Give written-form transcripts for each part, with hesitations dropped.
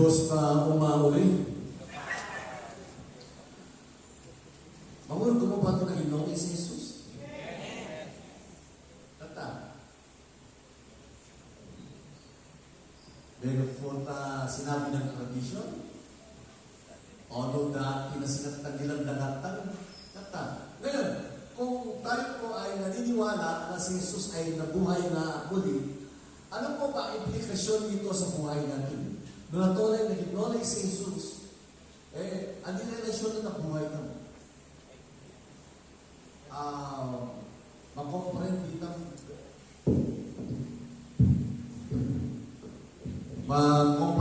Diyos na umauli. Mangul, kumuha ito na ginawin si Jesus. Tata. Therefore, sinabi ng tradisyon, although dati na sinatag nilang dagatan, tata. Ngayon, kung tayo po ay naniniwala na si Jesus ay nabuhay na muli, ano po ba implikasyon nito sa buhay natin? Noong natuloy na ginawin si Jesus, ang relasyon na nabuhay na. Makomprehend dito ba nung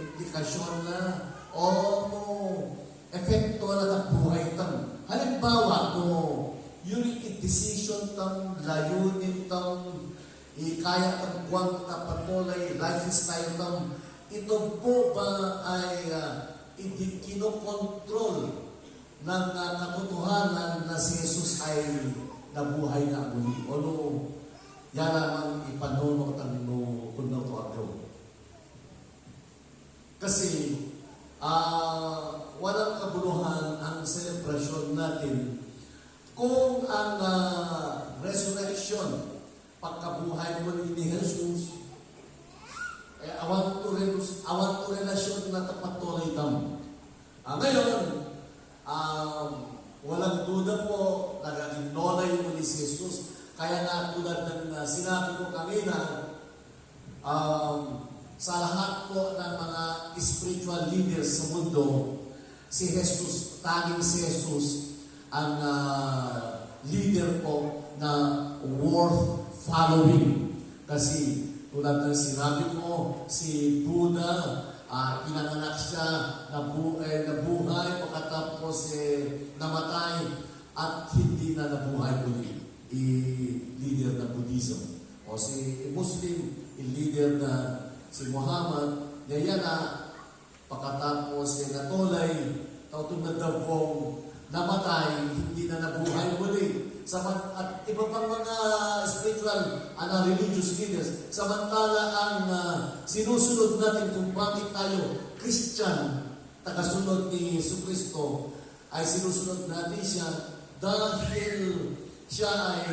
implikasyon na o epekto na ng buhay tam. Halimbawa, yung decision tam, layunin tam, kaya tam buwang patuloy, lifestyle tam, ito po ba ay kinokontrol ng katotohanan na si Jesus ay nabuhay na muli? O yan naman ipanunok ang kuno to agaw. Kasi walang kabuluhan ang celebration natin kung ang resurrection, pagkabuhay muli ni Jesus, awan to relasyon na tapatuloy tam. Ngayon, walang duda po, nag-acknowledge mo ni Jesus. Kaya nga tulad ng sinabi ko kanina, sa lahat po ng mga spiritual leaders sa mundo, si Jesus, tanging si Jesus, ang leader po na worth following. Kasi tulad ng sinabi ko, si Buddha, pinanganak siya, nabuhay, pagkatapos namatay, at hindi na nabuhay muli. Leader na Buddhism. O si Muslim, leader na si Muhammad, yan na, pagkatapos natulay, tautong na davong, namatay, hindi na nabuhay muli. At iba pang mga spiritual religious leaders, samantala ang sinusunod natin kung bakit tayo Christian, tagasunod ni Jesucristo, ay sinusunod natin siya dahil siya ay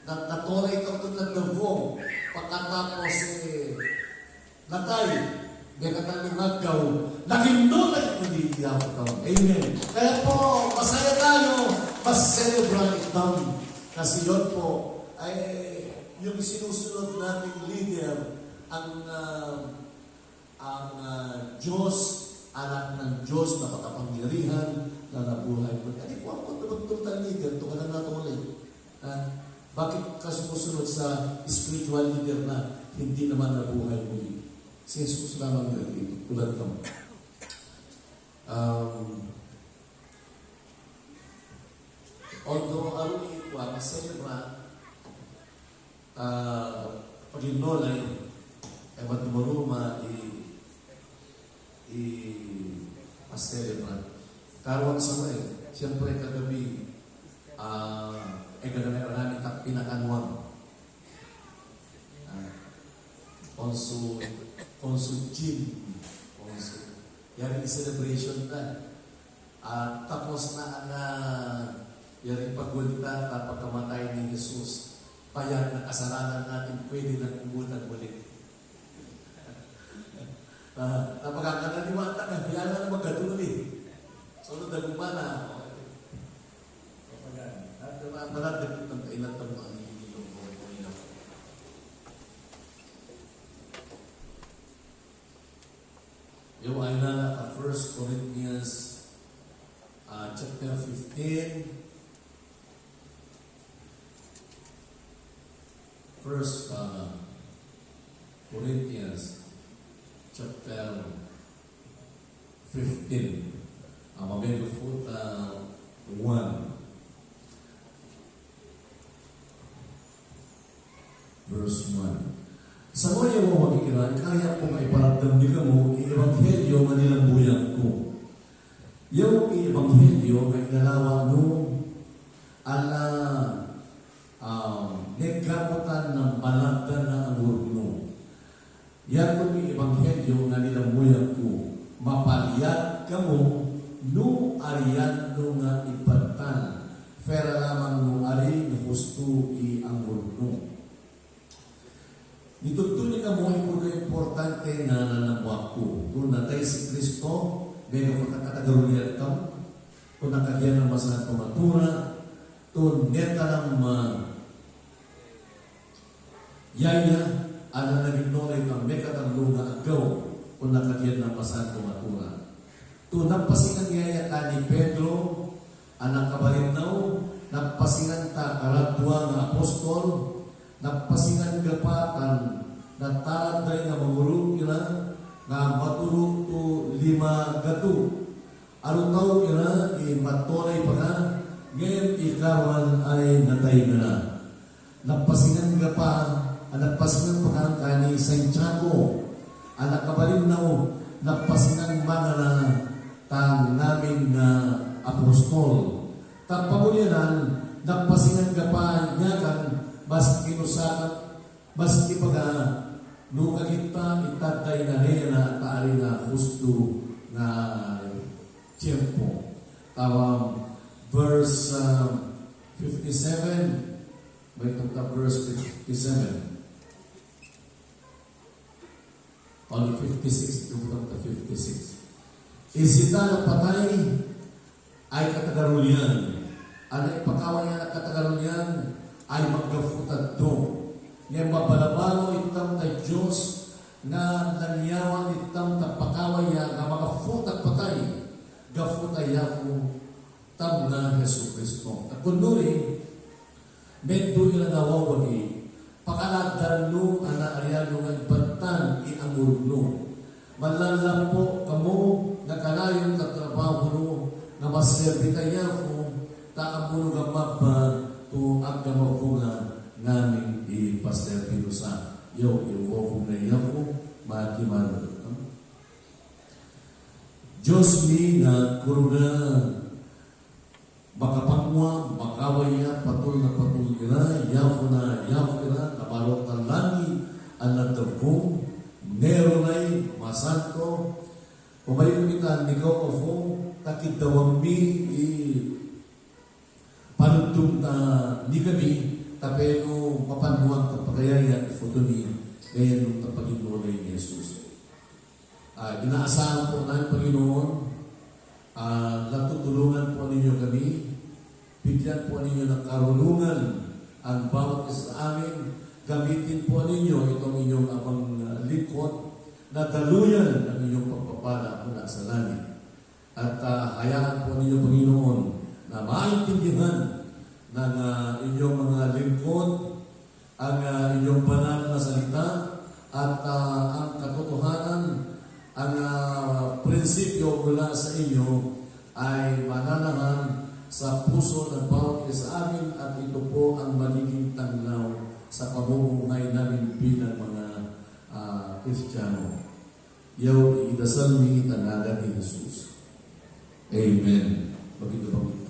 natulay itong nagdavong pagkatapos natay, may katanungagaw, naging nulay ko di ito. Amen. Kaya po, masaya tayo, mas-celebrate ito. Kasi yun po, ay yung sinusunod nating leader, ang Diyos, anak ng Diyos na pagkapangyarihan na nabuhay mo. Hindi po ako tumagtultang leader, ito ka na natuloy. Bakit ka sumusunod sa spiritual leader na hindi naman nabuhay muli? Si Jesus lamang naging tulad mo. Although ang iwa, maselebra, pag-inolay, matumuluma, maselebra. Karawang sa may, siyempre kagabi, gagawin namin pinakanwang. Konsul Jim. Yan yung celebration na. Tapos na ang yan yung pagwalita at pagkamatay ni Jesus. Payag na kasalanan natin pwede na umutan ulit. Napagkakananiwata na, yan na magkatuli. So, nagumana. Malatagit ng kailatang mga nililong ko. Yung ay na 1 Corinthians chapter 15, 1 Corinthians chapter 15. Mabigo po 1 verse 1. Sa mga yung magkikiran, kaya po maiparamdam nila mo, i-ebanghelyo manilang buyan ko. Yung i-ebanghelyo ay nalawa no, ala nagkamutan ng Yan ko ni Ebanghelyo nga nilamuyan ko. Mapaliyad ka mo, no ariyan no nga ipatan. Fera lamang no ari na gusto ang mundo. Nitutunin ka mo yung importante na nanamwak ko. Kung natay si Kristo, meron ka katagarulian ka. Kung nakagyan ng masahan kumatura, kung neta ng yaya, ano naging nolay ng mekatamlo na agaw, kung nakagyan ng masahan kumatura. Kung napasingan yaya ka ni Pedro, anak kabalinaw, napasingan ta karadwa ng apostol, napasingan kapatan, nataraday na mangurong ila, nga matulog to 5 gato. Ano tao ila, matolay pa nga, ngayon ikawan ay natay na. Napasingan ka pa, napasingan pa nga kani Santiago, anak kabalinaw, napasingan mga na tang namin na apostol. Tapamulyanan, napasingan ka pa niya kan mas kinusakat, mas kipaga, nung kakita itatay na rin na taari na gusto na tiyempo. Verse 57, may tagta verse 57. On 56, tugtog ta 56. Isita na patay ay katagarulian. Ano ipakawa niya na katagarulian ay magkafutad do. Ngayon mabalabalo itang na Diyos na nanyawan itang tapakawa niya na makafutad patay. Gafutay ako tam na Yesu Kristo. At kunuri, medyo ilang awawagi, pakaladan no ana aryano nga ibatan iamur no. Malalampo kamo na kalayong katrabaho no na maserbita niya ko taamuno nga mapa to ang gamapunga namin ipaserbito sa iyo iwawag na iya ko makiman. Diyos ni na kuruna makapangwa, makawaya, patul na patul ira, yako na nabalot ng langit, ang nagdagong, neronay, masanto, umalik kita, nigaw ka po, takit dawami, panutong na ni kami, tapeno, mapanuang kapagayaya, ifoto ni, kaya nung tapaginulay ni Jesus. Inaasahan po ng Panginoon, natutulungan po ninyo kami, bigyan po ninyo ng karunungan ang bawat isa sa amin, gamitin po ninyo itong inyong abang lingkod na daluyan ang inyong pagpapala mula sa langit. At hayaan po ninyo, Panginoon, na maintindihan ng inyong mga lingkod ang inyong banal na salita at ang katotohanan, ang prinsipyo mula sa inyo ay mananahan sa puso ng bawat isa sa amin at ito po ang magiging tanglaw sa pamumuhay namin bilang mga Kristiyano. Yaw idasal ni tanaga ni Jesus. Amen. Bagito ba ito?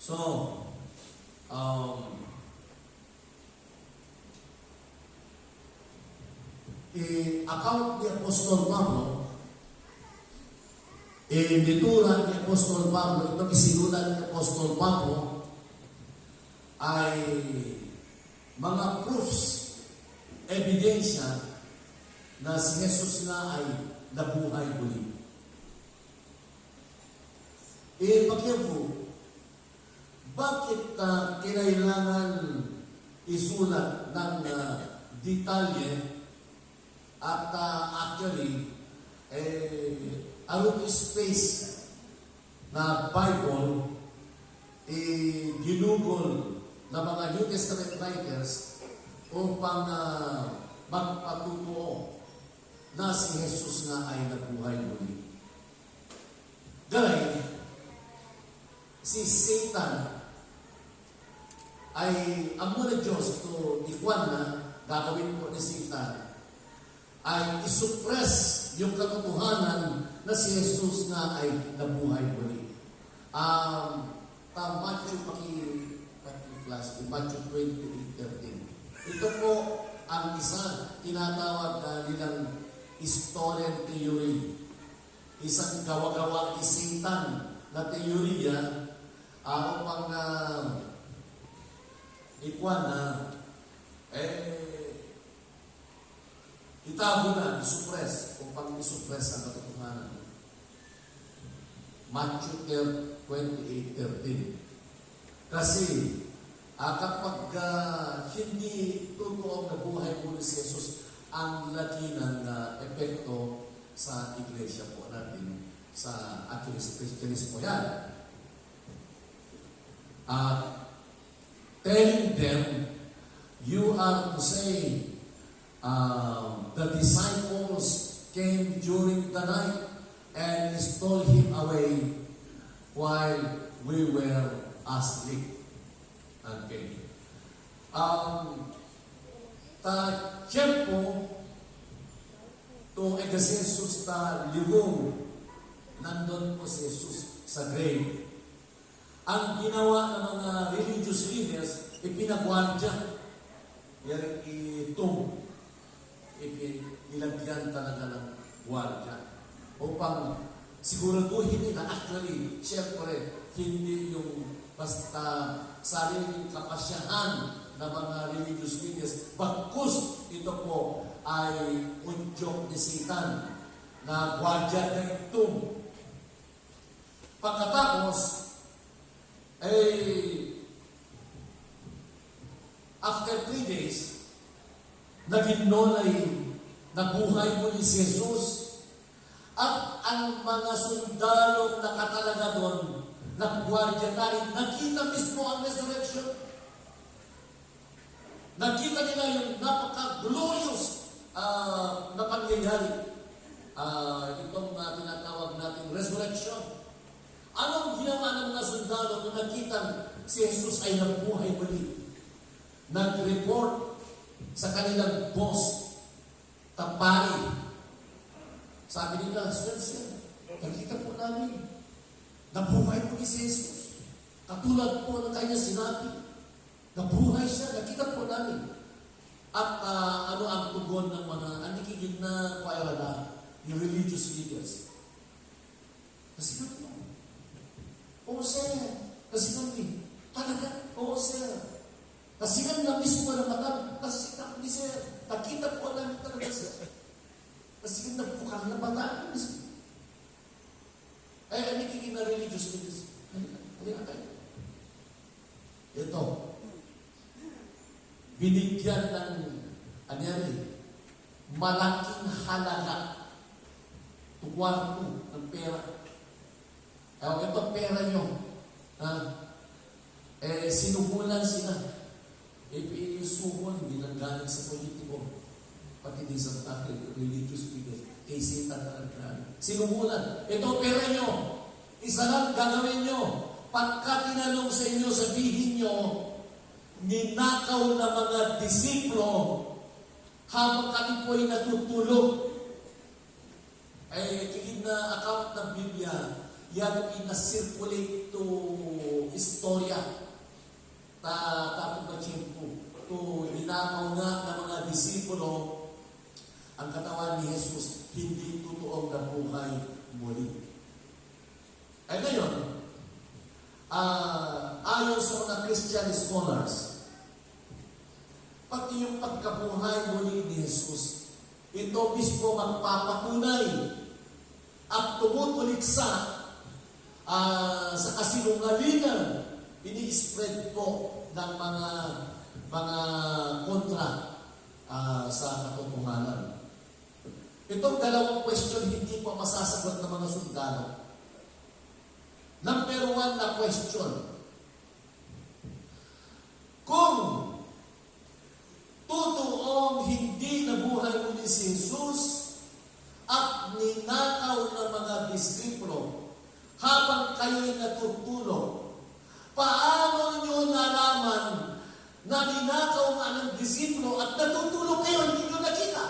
So, account ni Apostol Pablo, nituran ni Apostol Pablo, itong isinulan ni Apostol Pablo, ay mga proofs, ebidensya na si Jesus na ay nabuhay muli. Pakiyapo, bakit kinailangan isulat ng detalye at actually out of space na Bible ginugol ng mga New Testament writers upang magpatutuo na si Jesus nga ay nabuhay muli. Dahil si Satan ay ang muna Diyos to ikwan na gagawin po ni Satan ay isuppress yung katotohanan na si Jesus nga ay nabuhay muli. Matthew, paki-class, Matthew 28:13. Ito po ang isa tinatawag na nilang historian theory. Isang gawa-gawa isitan na teorya upang ikuan na itago na, isuppress, upang isuppress ang katotohanan. Matthew 28:13. Kasi kapag hindi totoong nabuhay muli si Jesus, ang laki ng epekto sa iglesia po natin, sa ating Christianismo yan. Telling them, you are to say, the disciples came during the night and stole him away while we were asleep. Okay. Tiempo to Jesus ta libong nandun po si Jesus sa grave. Ang ginawa ng mga religious leaders, ipinagwardya. Yan nilagyan talaga ng wardya. Upang siguraduhin nila, actually, siyempre, hindi yung basta sariling kapasyahan ng mga religious leaders. Bagkus, ito po ay udyok ni Satan na gwardiya na ito. Pagkatapos, after 3 days, naging nolay, nabuhay muli si Jesus. At ang mga sundalong nakatalaga doon, nagwardya na rin, nakita mismo ang resurrection. Nakita nila yung napaka-glorious na pangyayari. Itong tinatawag natin resurrection. Anong ginawa ng mga sundalo nung nakita si Jesus ay nabuhay muli? Nag-report sa kanilang boss, Tapari. Sabi nila, Sir, nakita po namin, nabuhay po ni Jesus. Katulad po ng kanya sinabi, nabuhay siya, nakita po namin. At ano ang tugon ng mga anikigin na kwaira na yung religious leaders? Kasi nga po, oo sir, kasi kami, talaga, oo sir. Kasi nga na mismo na mata, kasi kami sir, nakita po namin talaga sir. Kasi nga nagpukal na mata, ay anikigin na religious leaders. Halika tayo. Ito, binigyan ng malaking halaga, kwarto ng pera. Ito pera nyo. Sinubulan sila. Isuhon, hindi lang galing sa politiko. Pati din sa religious figures. Kay Satan na nagkaroon. Sinubulan. Ito pera nyo. Isa lang gagawin nyo. Pagka tinanong sa inyo, sabihin nyo, ninakaw na mga disiplo habang kami po ay natutulog. Kikid na account ng Biblia, yan ina-circulate to istorya. Tapos ba tiyempo, to ninakaw nga ng mga disipulo ang katawan ni Jesus, hindi totoong nabuhay muli. Ngayon, ayon sa mga Christian scholars, pati yung pagkabuhay muli ni Jesus, ito mismo magpapatunay at tumutuliksa sa kasinungalingan ini-spread po ng mga kontra sa katotohanan. Itong dalawang question hindi po masasagot ng mga sundalo. Number 1 na question. Kung totoong hindi nabuhay muli si Jesus at ninakaw ng mga disipulo habang kayo'y natutulog, paano nyo nalaman na ninakaw nga ng disipulo at natutulog kayo, hindi nyo nakita?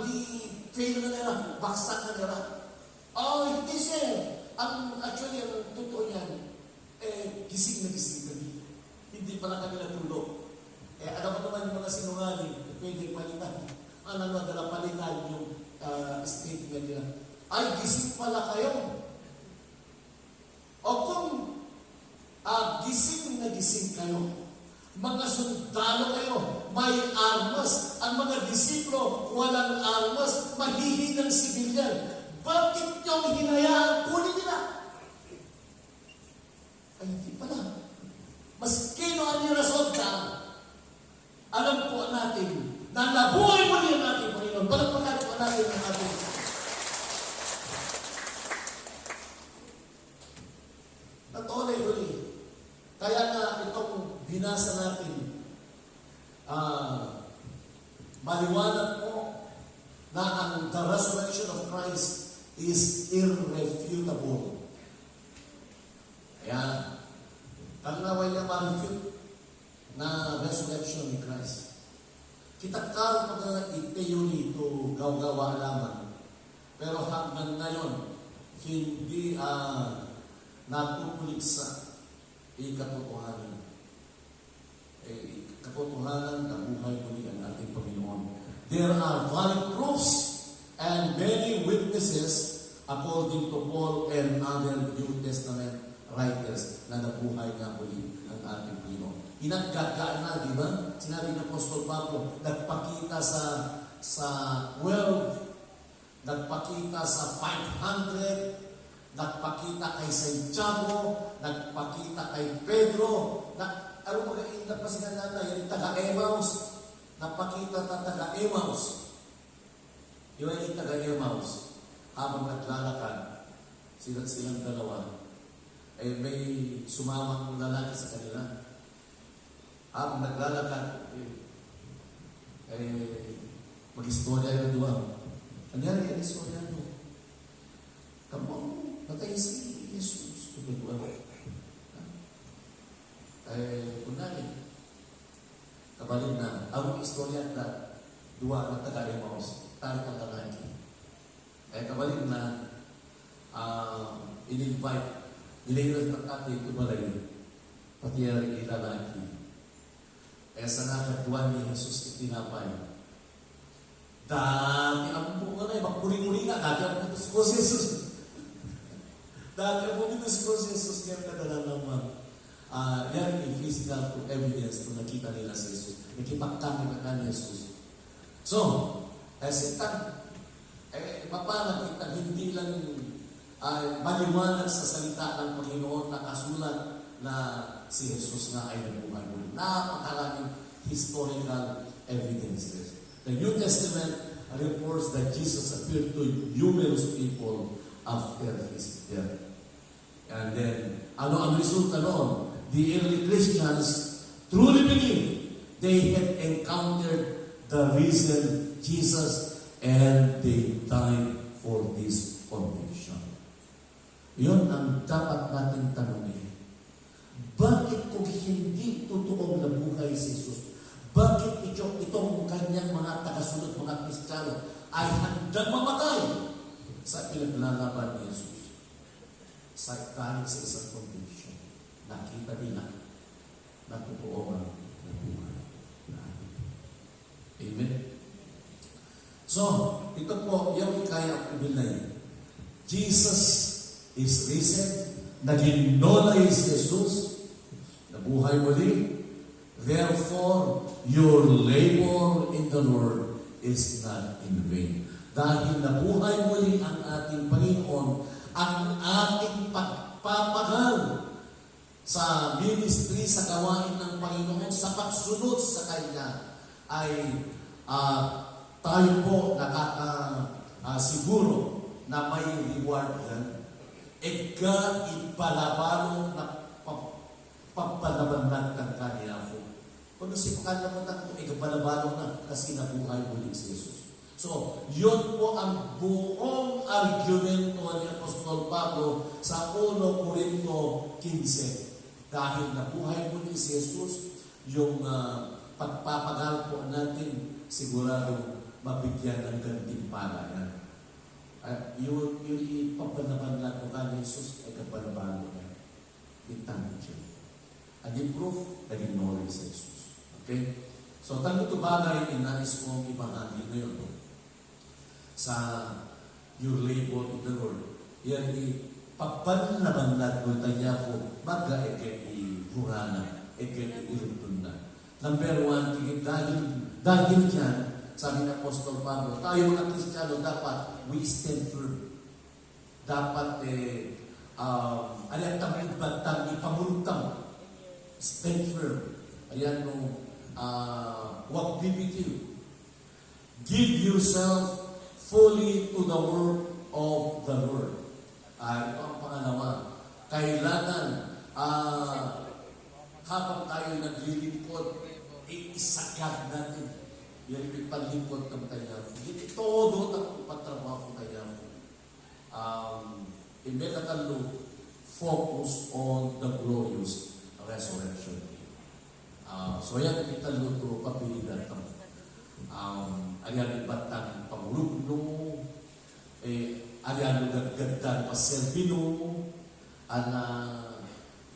di fail na nila, baksak na nila. Oh, hindi sir. Actually, ang totoo yan, gising na gising kami. Hindi pala kami natulog. Alam mo naman yung mga sinungaling, pwede palitan. Dala palitan yung statement nila. Ay, gising pala kayo. O kung gising na gising kayo, mga sundalo kayo, may armas. Ang mga disipulo, walang armas, mahihinang sibilyan. Bakit niyong hinayaan? Kunin nila. Ay, hindi pala. Maski no ang rason ka, alam po natin na nabuhay mo niya natin, Panginoon. Palagpakan po natin ang ating. Natunay uli. Kaya nga itong binasa natin, maliwanag po na the resurrection of Christ is irrefutable. Kaya, kalaway niya ma-refute na resurrection ni Christ. Kita karoon mga i-theory ito, gaw-gawa lamang. Pero hanggang ngayon, hindi natutulik sa katotohanan. Katotohanan na buhay muli ang ating Panginoon. There are valid proofs and many witnesses according to Paul and other New Testament writers na nabuhay nga muli ang ating Panginoon. Inaggagaan na, di ba? Sinabi ng Apostol Pablo, nagpakita sa 12, nagpakita sa 500, nagpakita kay Santiago, nagpakita kay Pedro, ano mga pasinan natin, yung taga-Emmaus, nagpakita na taga-Emmaus. Yung taga-Emmaus, habang naglalakad, silang dalawa, may sumamang lalaki sa kanila. Habang naglalakad, mag-istorya yung duwa. Nangyari ang istorya nyo. Kamu, patay si Jesus. Kunali, kabalik na, ang istorya na duwa na taga-Emmaus, tayo ang lalaki. Kabalik na, in-invite, nilayos ng ating tumalay, pati ang lalaki. Sa nakatuan ni Jesus itinapay. Dati ang bunga na, magpuri-puri nga, dati ang dito si Jesus. Dati ang dito si Jesus, kaya kadala naman. Yan yung physical evidence kung nakita nila si Jesus. Nakipagkami na ni Jesus. So, sitan, mapalagit hindi lang maliwanag sa salita ng Panginoon na kasulat na si Jesus na ay nabuhay muli. Napakaraming historical evidences. The New Testament reports that Jesus appeared to numerous people after his death. And then, ano ang resulta noon? The early Christians truly believed they had encountered the risen Jesus and they died for this conviction. Yun ang dapat natin tanongin. Bakit kung hindi totoong nabuhay si Jesus, bakit itong kanyang mga tagasunod, mga Kristiyano, ay handang mamatay sa pinaglalaban ni Jesus? Dahil sa isang conviction, nakita nila na totoo ang nabuhay natin. Amen? So, ito po, yung kaya kubilay. Jesus is risen, naging nolay si Jesus, nabuhay muli. Therefore, your labor in the Lord is not in vain. Dahil nabuhay muli ang ating Panginoon, ang ating pagpapagal sa ministry, sa gawain ng Panginoon, sa pagsunod sa Kanya, ay tayo po siguro na may reward yan. Ipalabalo na pagpalaban ng Kanya po. Kung nasipakan naman na ito, ipalabalo na kasi nabuhay muli si Jesus. So, yun po ang buong argumento ni Apostol Pablo sa 1 Corinto 15. Dahil nabuhay muli si Jesus, yung pagpapagal po natin sigurado mabigyan ng gantimpala yan. At yun ipapanabanlan ko ka ni Jesus ay kapanabago niya. Itang siya. At yung proof, naging knowledge sa Jesus. Okay? So, tanong ito bagay, inais kong ibahagi ngayon sa your labor in the Lord. Yan ipapanabanlan ko tayo ko mag-eke i-hurana, eke i-irutun na. Number one, dahil dyan, sabi ng Apostol Pablo, tayo mga Kristiyano dapat we stand firm. Dapat ayan tamid bantang ipamulutang. Stand firm. Ayan nung huwag bibitiw. Give yourself fully to the work of the Lord. Ito ang pangalawa. Kailangan habang tayo naglilingkod, isagad natin. Yan yung paglingkod ng tayo. Hindi todo ang patrabaho ko tayo. Imekatalo, focus on the glorious resurrection. So yan, italo to pabilidad ng ayan ibatang pangulugno, ayan gagdan paselbino,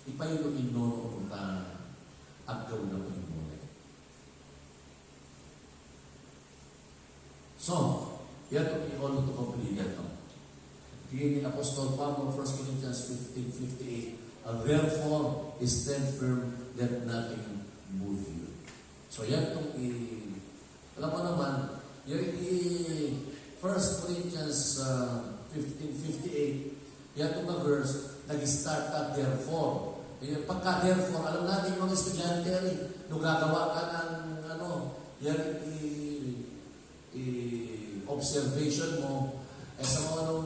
ipayuno ino na agaw na po yung muli. So, yan ito i-all to complete ito. Tingin ni Apostol Pablo, 1 Corinthians 15:58, therefore, stand firm, let nothing move you. So, yan itong alam mo naman, yung 1 Corinthians 15:58, yan itong na verse, nag-start at therefore. Pagka therefore, alam natin mga estudyante, nung gagawa ka ng yan observation mo, sa mga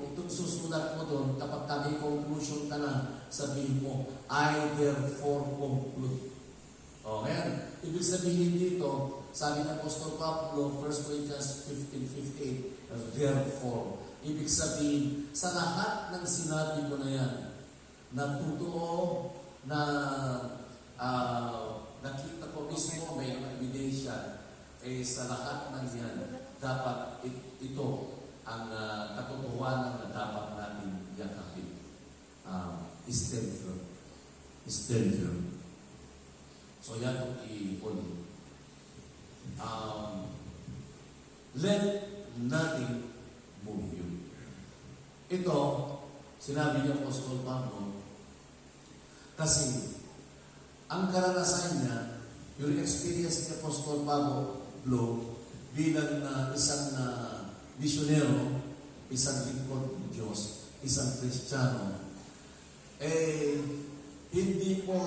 itong susunod mo doon, kapag may conclusion ka na, sabihin mo, I therefore conclude. Okay? Ibig sabihin dito, sabi ng Apostol Pablo, 1 Corinthians 15:58, therefore, ibig sabihin, sa lahat ng sinabi mo na yan, na totoo, na nakita ko mismo, may ebidensya, sa lahat ng yan, dapat ito ang katotohanan na dapat natin yakapin. Stand firm. Stand firm. So yan ang i-on. Let nothing move you. Ito, sinabi niya Apostol Pablo, kasi ang karanasan niya, yung experience ni Apostol Pablo bilang isang misyonero, isang lingkod ng Diyos, isang Kristiyano, hindi po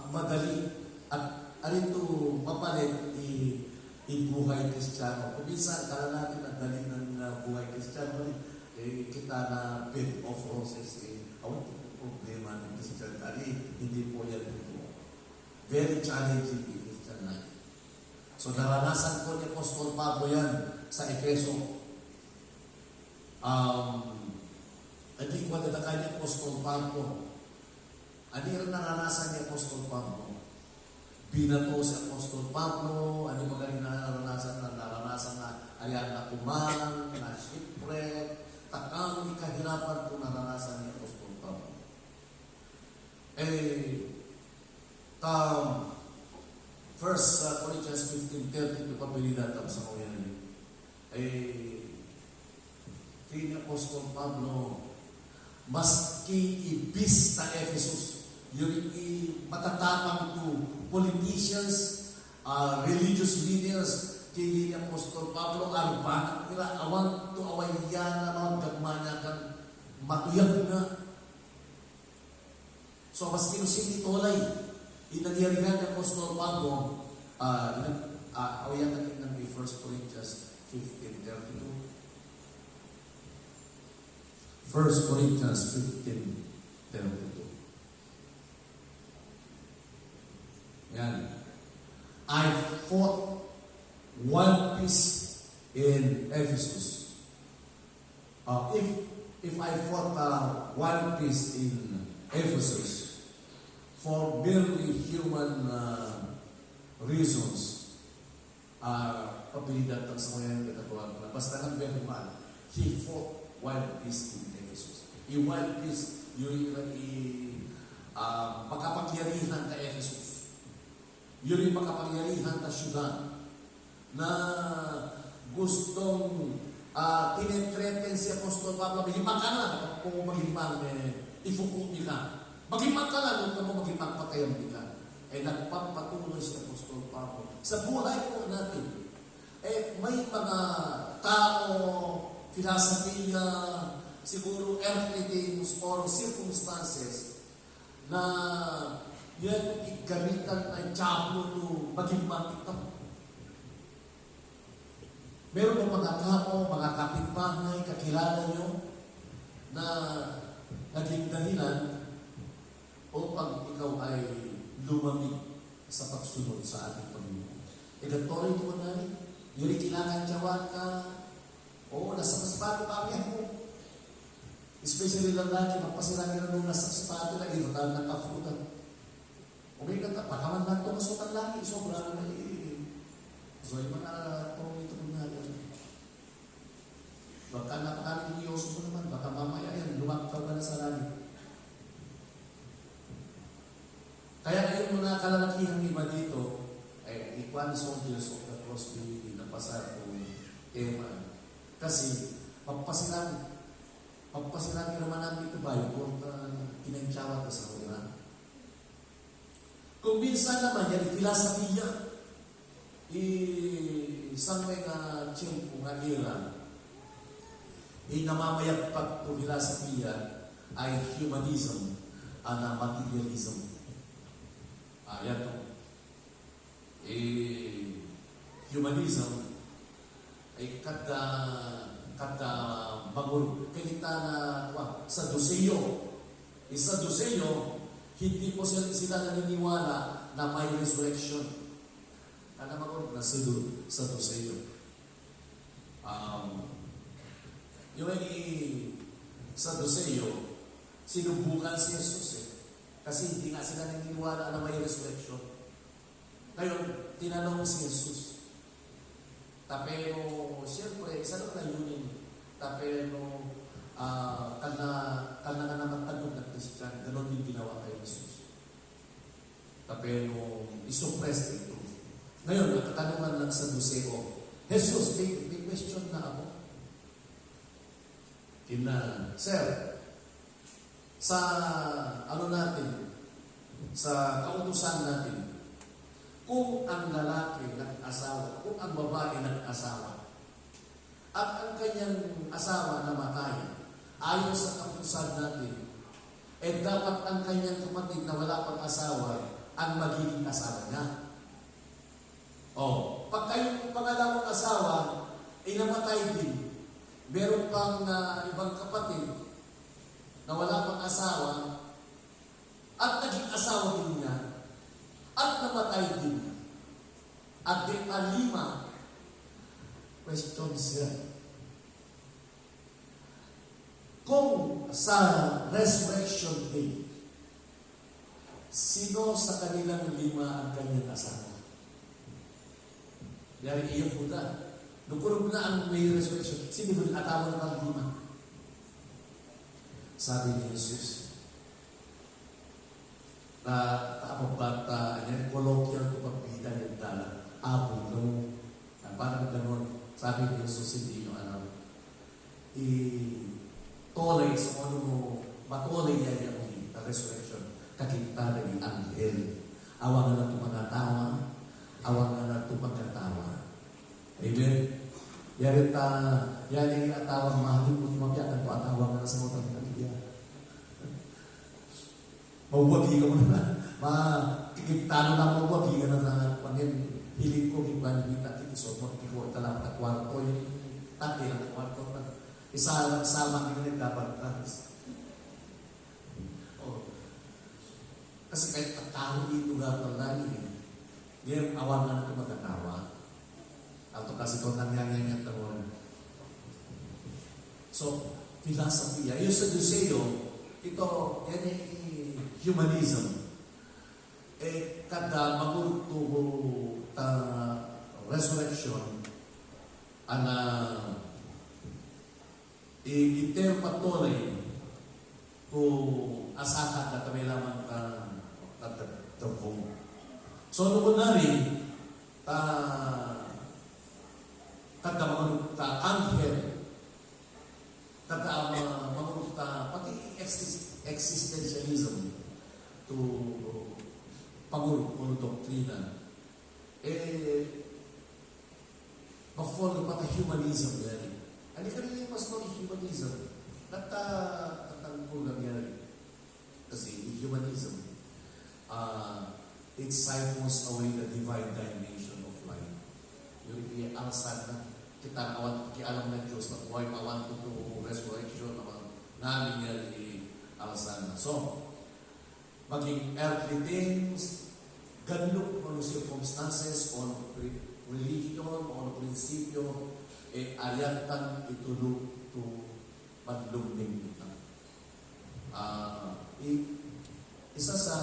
madali at arito mapalit buhay Kristiyano. Kung minsan, kala natin ang dali ng buhay Kristiyano, kita na bed of roses, awat problema ng Kristiyano. Hindi po yan ito. Very challenging in Christian life. So, naranasan ko ni Apostol Pablo yan sa Efeso. Hindi ko nadaka ni Apostol Pablo. Ano yung naranasan ni Apostol Pablo? Binato si Apostol Pablo, ano ba rin naranasan na ayan na kumang, na shipwreck, takang kahirapan kung naranasan ni Apostol Pablo. First Corinthians 15:30, pabilidad ang sa kuyan. Kini Apostol Pablo, maski ibis ta Ephesus, yung matatapang to politicians, religious leaders, kini Apostol Pablo, arbahan nila, awan to awayyan na mga gagmanya kan matuyag na. So, maski no sindi tolay, inadiyarihan ni Apostol Pablo, awayyan natin ng 1 Corinthians 15:32. 1 Corinthians 15:32. Yan. I fought one peace in Ephesus. If I fought one peace in Ephesus for merely human reasons, pabilidad ng sa mga katatuan na basta ng Berman, he fought wild beasts in Ephesus. Yung wild beasts, yung makapangyarihan na Ephesus. Yun yung makapangyarihan na syudad na gustong tinetreten si Apostol Pablo, maghimang ka na, kung maghimang, ifukot ka. Maghimang ka na, nung mo maghimang patayang ka. Nagpapatuloy si Apostol Pablo. Sa buhay po natin, may mga tao, filosofiya, siguro earthly things or circumstances na yan igamitan ng Diablo to maging makita. Meron ba mga tao, mga kapitbahay, kakilala nyo na naging dahilan upang ikaw ay lumamig sa pagsunod sa ating Panginoon? Gantorin mo na rin. Yuri kailangan jawan ka. Oo, nasa kaspato kami ako. Especially lalaki, magpasirami na nung nasa kaspato na irotan ng kafutan. Okay ka, pakaman lang ito kasutan lagi. Sobra na so, yung mga ito na baka napakaling iyoso mo naman, baka mamaya yan, lumakaw ka na sa langit. Kaya ngayon mga kalalakihan iba dito, One Soldiers of the Cross Community na pasar kong tema. Kasi, pagpasirami naman namin ito ba yung kung kinansyawat ka sa kanila. Kung minsan naman yan, filosofiya, isang may tiyempo nga era, namamayagpag po filosofiya ay humanism na materialism. Yan to. Humanism ay kada magul kahita na sa Duseyo. Sa Duseyo, hindi po sila naniniwala na may resurrection. Kada magul na sa Duseyo. Yung sa Duseyo, sinubukan si Jesus kasi hindi nga sila naniniwala na may resurrection. Ngayon, tinanong si Jesus. Tapeno, siyempre, isa lang na yun. Tapeno, kana nga naman tanong ng Christian, ganon yung ginawa kay Jesus. Tapeno, isuppress ito. Ngayon, nakatanungan lang sa Duseo, Jesus, may question na ako. Sir, sa natin, sa kautusan natin, kung ang lalaki nag-asawa, kung ang babae nag-asawa, at ang kanyang asawa namatay, ayon sa kautusan natin, dapat ang kanyang kapatid na wala pang asawa, ang magiging asawa niya. Pag kayong pangalawang asawa, namatay din, meron pang ibang kapatid na wala pang asawa, at naging asawa din niya, at namatay din. At di 5 questions yan. Kung sa Resurrection Day, sino sa kanilang 5 ang kanyang asawa? Dari iyo po na. Nukurog na ang may resurrection. Sino ba atawa ng 5? Sabi ni Jesus, na bata, colloquial ko pagbida yung dala. No. Parang gano'n. Sabi ni Jesus, hindi nyo alam. Tolay sa ano mo, matolay niya yung resurrection. Kakita na yung anghel. Awang na itong mga tawa. Awang na itong magkatawa. Amen? Yan yung atawang mahalin mo tumagyakan po atawang na sa mga pagkakaliya. Mawagi ka mo na. Makikitano na mawagi ka na sa pangin. Hiling ko, ibanibita, kitisod mo, kikuha talaga na kwarto. Yung tatay ng kwarto. Isama ka rin dapat trans. Kasi kahit pagkaho dito dapat lagi. Ngayon, awan na ito magkatawa. Ato kasi ito nangyayang tawon. So, filosofiya. Yung sa Duseo, ito, yan yung humanism. Kada magulto resurrection, ana iter patuloy kung asakat na kami lamang tatagtagong. So, noon na rin, kata anghel, kata pati existentialism to Pangulo doktrina, ma-follow pati humanism yan. Ano ka rin mas humanism? Katangkul lang yan. Kasi humanism, it siphons away the divine dimension of life. Yung alasan na kita alam ng Diyos na buhay, awan to resurrection, namin yan alasan na. So, maging earthly things, ganun ano circumstances, on religion, on prinsipyo, alyatan itulog to madlumding kita. Isa sa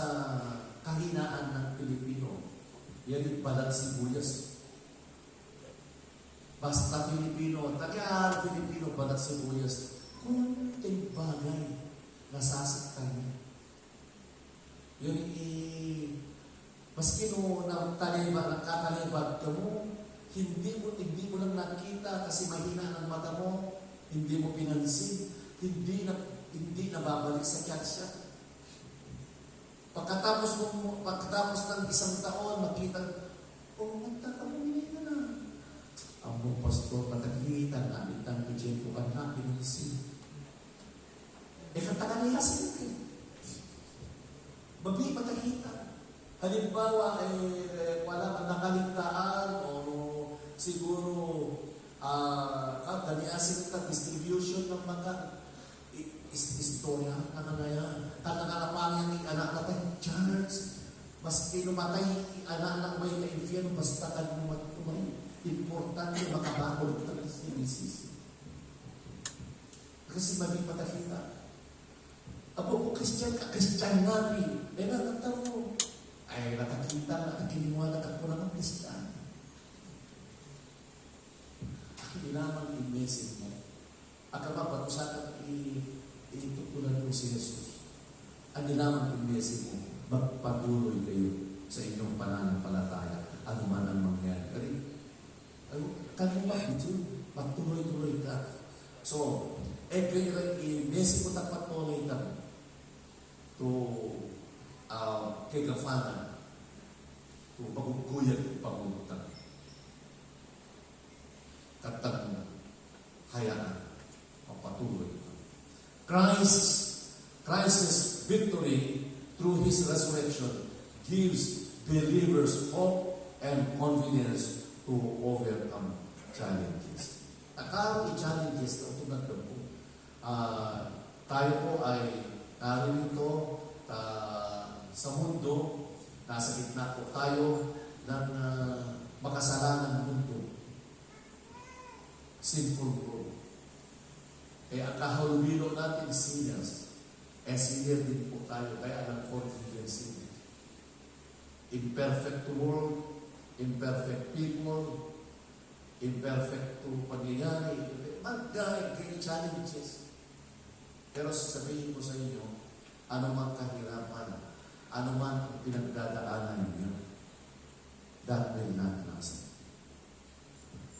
kahinaan ng Pilipino, yan yung balat sibuyas. Basta Pilipino, Pilipino, balat sibuyas, kunting bagay, nasasaktan niya. Yun maski no nakakalibat ka mo, hindi mo lang nakita kasi mahina ang mata mo, hindi mo pinansin, hindi na babalik sa kyatsya. Pagkatapos ng isang taon, makita, nagtakamuli ka na. Ang mga pastor, mataghitan, namin ng pijento ka na, pinansin. Kataganiyasin ka. Babi, mataghitan. Halimbawa, wala kang nakaligtaan o siguro ganiasin ka, distribution ng mga istorya na ngayon. Kanangalapan yung anak natin, church. Mas pinumatay anak ng may na-infierno, basta ka naman importante makabakol ito ng sinisisi. Kasi mabing matakita. Apo ko Christian ka, Christian namin. Nakakita mo. Nakakita na, nakiniwala ka po naman Christian. Kailangan i-message mo. Akaba, pag-usapan itutunan mo si Jesus. Ang kailangan i-message mo, magpatuloy kayo sa inyong pananampalataya. Ano man ang mangyari. Kaya ba ito? Patuloy-tuloy ka. So, i-message mo na patuloy ka to kay Gafana to maguguyag ipangutan. Katang hayaan patuloy. Christ's victory through His resurrection gives believers hope and confidence to overcome challenges. Akala i-challenges na tulad na po. Tayo po ay narito sa mundo, nasa gitna po tayo ng makasalanang mundo. Sinful world. Ang kahulbilo natin, sinners. Sinner din po tayo, kaya ang confidence. Imperfect world, imperfect people, imperfect to pagyayari, magkakaroon challenges. Pero sasabihin ko sa inyo, ano man kahirapan, ano man ang pinagdadaanan niyo, that will not last.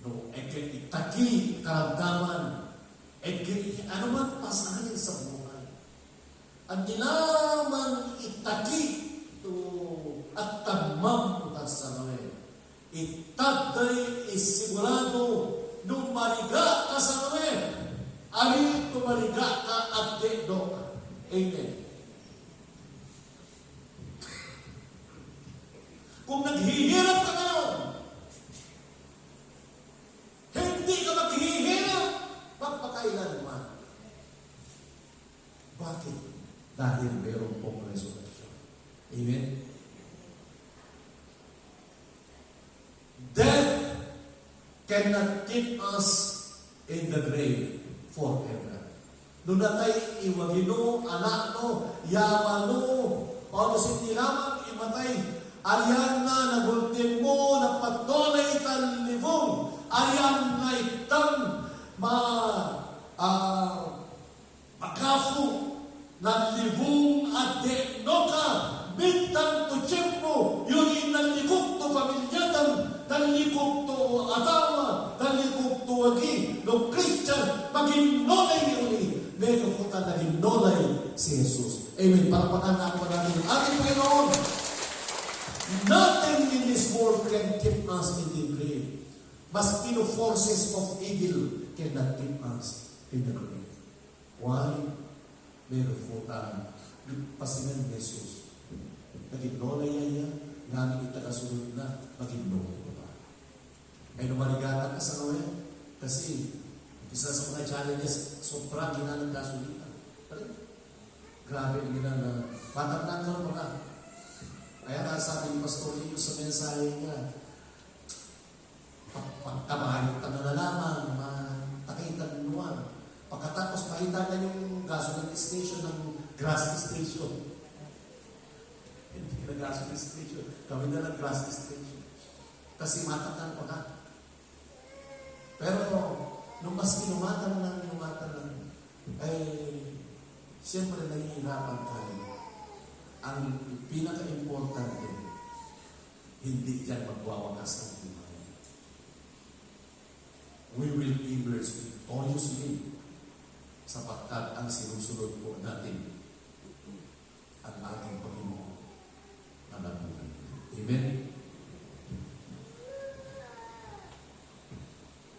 No, itaki karamdaman, ano man pasanin sa buhay. Ang nilaman itaki to at tamam po sa mga itagday isigurado nung mariga ka sa mga ari tumariga ka at do ka. Amen. Kung naghihirap ka ngayon, hindi ka maghihirap, magpakailan man. Bakit? Dahil mayroon pong resurrection. Amen? Death cannot keep us in the grave forever. Doon na tayo iwagino, anak no, yaman no, Paulo hindi lamang imatay, ayan na nagultim mo, napatunay talibong, ayan na itang makafu na libong at deknoka bintang to tiyempo yun inalikok to pamilyatan nalikok to atawa nalikok to agi no Christian maging nolay ni uli mega kuta naging nolay si Jesus. Amen. Parapakan na ako natin ang ating Panginoon. Nothing in this world can keep us in the grave. Maski no forces of evil cannot keep us in the grave. Why? Meron po tayo. Pasingan ni Jesus. Naging nolay niya, namin itakasunod na, maging nolay ko ba? Ay numarigatan ka sa ngayon. Kasi, isa sa mga challenges, sobrang ginanang kasulitan. Grabe ang ginanang. Patang na ka mga. Kaya nga sabi ni Pastor Leo sa mensahe niya, pagkabahan ka na lamang, matakitan nuwan. Pagkatapos makita na yung gasoline station ng grass station. Hindi na gasoline station. Kami na ng grass station. Kasi matatan pa ka. Pero, nung mas kinumatan lang, ay, siyempre nahihirapan tayo. Ang pinaka-importante, hindi dyan magwawakas ang buhay. We will emerge victoriously sapagkat ang sinusunod po natin ang ating Panginoon na nabuhay. Amen?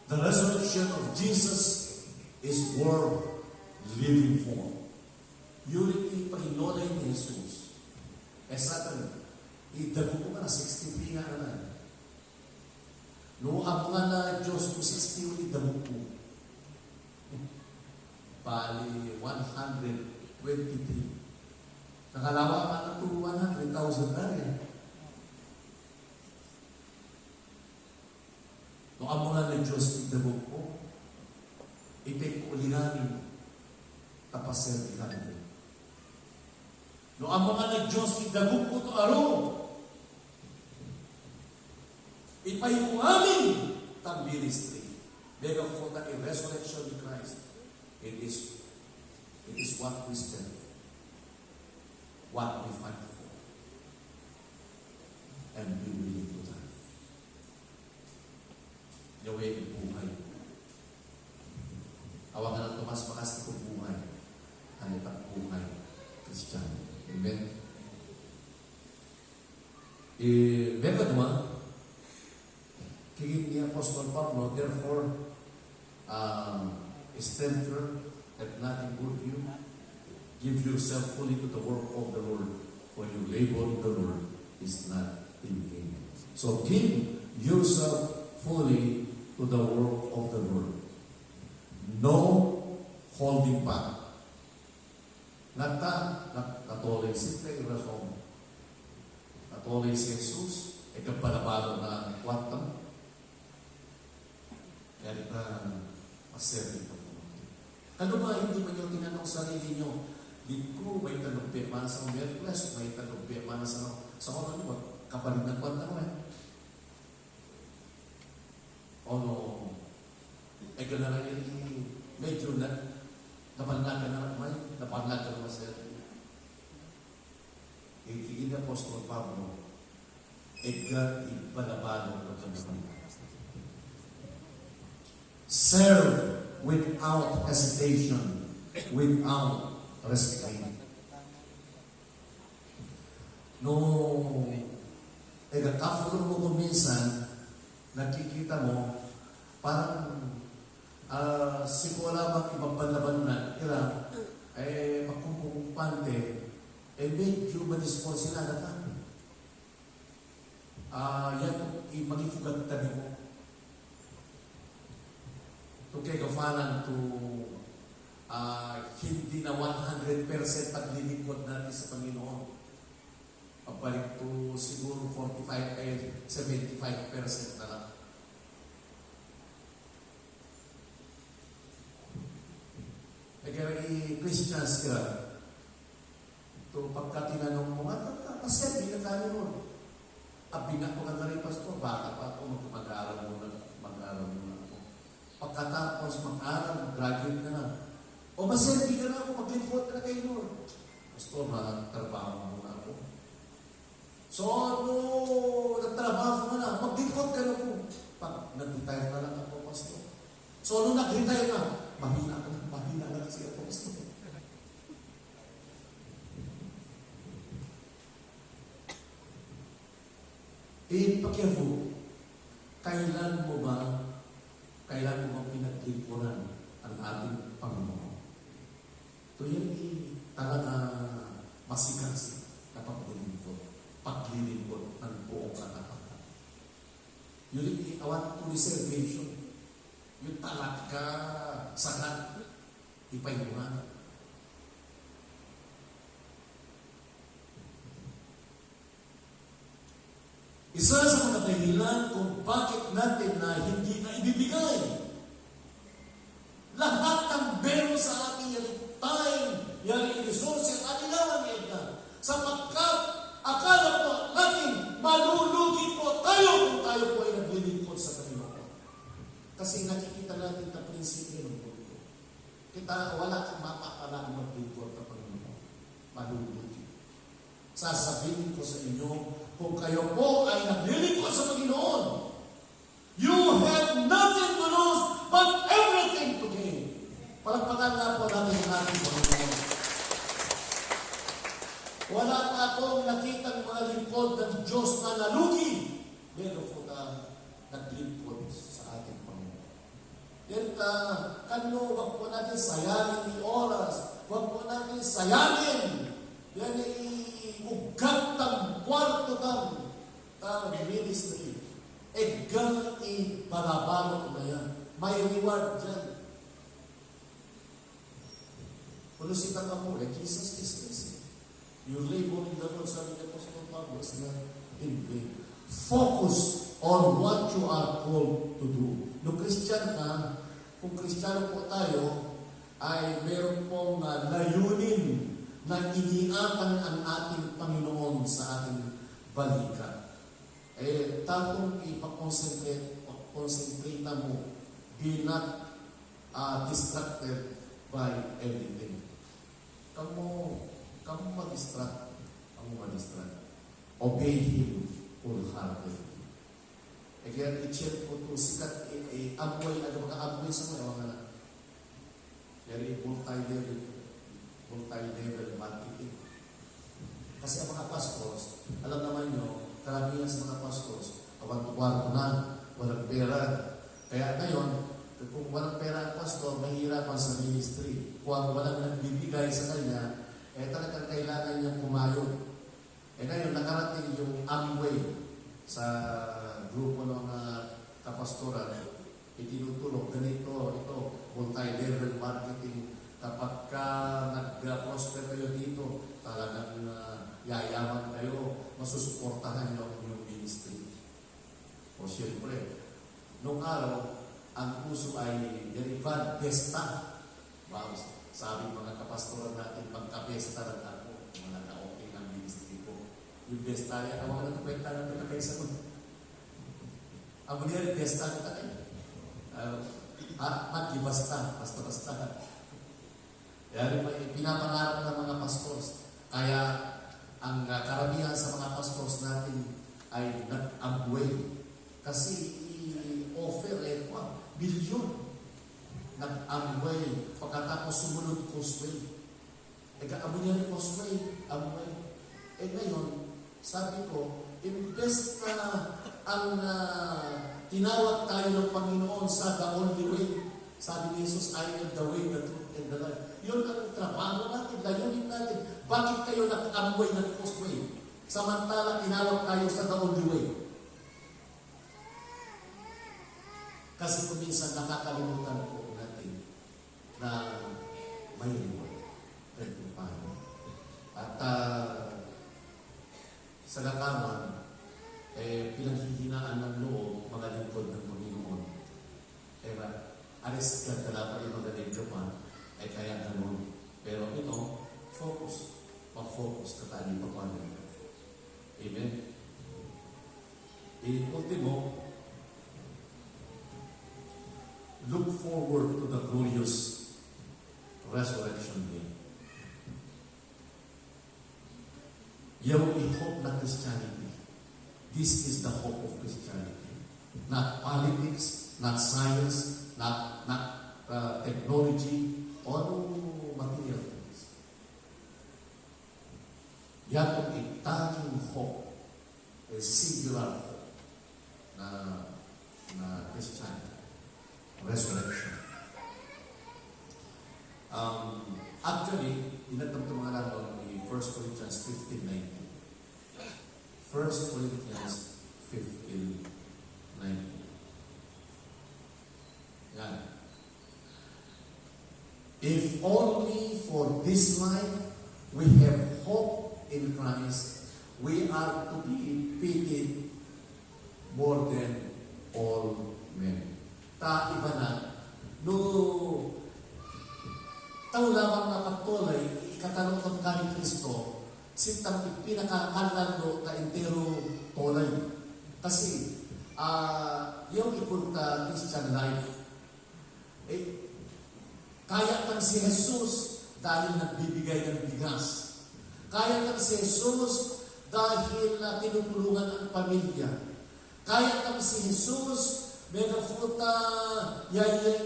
The resurrection of Jesus is worth living for. Yun yung Panginoon ni Jesus. Satan, idago ko ka na 63 nga na. Noong ako nga na Diyos ko 60 idago ko. Bali, 123. Nakalawa ka na to 100,000 na rin. Noong ako nga na Diyos idago ko, itik ko ulinanin, tapasel ilanin. No ang mga nag-Diyos, idagog ko to araw. Ipay ko amin tang ministry. Bega for the resurrection of Christ. It is what we stand, what we fight for, and be willing to die. Yahweh ang buhay. Awagan ng Tomas Makas itong buhay. Ano itang buhay? Kristiyan. Amen. Meron naman, kiging ni Apostol Pablo, therefore, strengthen and nothing good you. Give yourself fully to the work of the Lord, for your labor in the Lord is not in vain. So give yourself fully to the work of the Lord. No holding back. Natuloy simple yung rason. Natuloy si Jesus, ikabalabalo na kwartam. Kaya na maserti po. Ano ba hindi man yung tinanong sarili nyo? Di ko may talumpi mana sa Merkules, may talumpi mana sa oras nyo, kapalit ng kwartam eh. O no, ay gano'n yung medyo na napanlag ka na naman, napanlag ka naman sa'yo. Ikigin na Apostol Pablo, Edgar ibalabalo ng kanyang. Serve without hesitation, without restraint. No, after mo kuminsan, nakikita mo, parang siguro lamang ibang panlaban na ira, ay magkumpante, medyo madispon sila na ka. Yan, magifugat tabi mo. Ito kay gafanan to hindi na 100% paglilingkod natin sa Panginoon. Pagbalik to siguro 75% na lang. Kaya Christians ka, ito pagka tinanong mo, pasel, hindi na tayo nun. Abingat mo ka na rin, Pastor, baka pa ako mag-aaral mo na. mag-aral muna ako. Pagkatapos mag-aral, graduate ka na. O maserbi ka na ako, maglingkod ka na kay Lord. Pastor, trabaho muna ako. So, nagtrabaho ka na, maglingkod ka na ako. Pag nag-retire na lang ako, Pastor. So, nung nag-retire na, mahina na kasi ako, Pastor. Pakiafu, kailan mo ba pinaglingkuran ang ating Panginoon? Ito yan talaga masikas na paglilingkod ng buong katapatan. Yun awat to reservation. Yun talaga sagat ipayungan. Isa sa mga dahilan kung bakit natin na hindi na ibibigay lahat ng meron sa ating time, yung resources, anilawan yan sapagkat akala po natin malulugi po tayo kung tayo po ay naglilingkod sa Panginoon. Kasi nakikita natin na prinsipyo ng mundo. Kita wala kang mapapala kung maglingkod sa Panginoon. Malulugi. Sasabihin ko sa inyo, kung kayo po ay naglilingkod sa Panginoon, you have nothing to lose but everything to gain. Palagpakan na po natin ang ating Panginoon. Wala pa akong nakitang mga lingkod ng Diyos na nalugi. Meron po na naglingkod sa ating Panginoon. Then, wag po natin sayangin ni oras. Wag po natin sayangin. Yan ay ugat ng kwarto ng ministry. Egang ibalabalo na yan. May reward dyan. Pulusitan ka po, Jesus is risen. Your labor in the Lord, sabi ni Apostle Pablo, is not in vain. Focus on what you are called to do. No Christian ka, kung Kristiyano po tayo, ay meron pong layunin na iniakan ang ating Panginoon sa ating balikat. Tatong ipakonsentrate mo, be not distracted by everything. Kamu ma-distract. Obey Him wholeheartedly. Kaya i-check po ito, sikat, amoy sa mga very multi-level marketing. Kasi ang mga pastors, alam naman nyo, karamihan sa mga pastors, kwarto na, walang pera. Kaya ngayon, kung walang pera ang pastor, mahihirapan sa ministry. Kung walang nagbibigay sa kanya, talagang kailangan niyang kumayon. Ngayon, nakarating yung Amway sa grupo ng mga kapastoran, itinutulog, ganito, ito, multi-level marketing. Kapag ka nag-prosper kayo dito, talagang yayaman kayo, masusuportahan nyo ang inyong ministry. O siyempre, nung araw, ang uso ay derivad, besta. Wow, sabi mga kapastoran natin, magka-besta lang ako, mga ka-okay ng ministry ko. Yung besta yan, ang mga nagkwenta na ito kayo sa mga. Ang mga besta na tayo. Basta. Yan yung pinapangarap ng mga pastors. Kaya, ang karamihan sa mga pastors natin ay nag-Amway. Kasi i-offer bilyon. Nag-Amway. Pagkatapos sumunod Causeway. Nag-aamo niya rin Causeway. Amway. Ngayon, sabi ko, imbes na ang tinawag tayo ng Panginoon sa the only way. Sabi ni Jesus, I am the way, the truth, and the life. Yun ang trabaho natin, layunin natin. Bakit kayo nag-Amway ng Causeway? Samantala, tinawag tayo sa the only way. Kasi kung minsan nakakalimutan po natin na may reward. At sa lakaman, pinaghihinaan ng loob mga lingkod ng Panginoon. Aris ka talaga yung magaling ka pa, kaya ganun. Pero ito, focus. Ma-focus ka tayo pa paano. Amen? Ultimo, look forward to the glorious resurrection day. Yung i-hope na Christianity. This is the hope of Christianity. Not politics, not science, not technology, or material things. Yan ang itaging hope, a singular hope na Christianity. Resurrection. Actually, inatagtumangan natin ni 1 Corinthians 15:19. 1 Corinthians 15:19. Yan. If only for this life we have hope in Christ, we are to be pitied more than all men. Iba na, no, tao lamang na pagtulay, ikatanong ng kani Kristo, sintang pinakakalando ka entero tulay. Kasi, yung ipunta Christian life, kaya tang si Jesus dahil nagbibigay ng bigas. Kaya tang si Jesus dahil tinutulungan ang pamilya. Kaya tang si Jesus megafuta yaya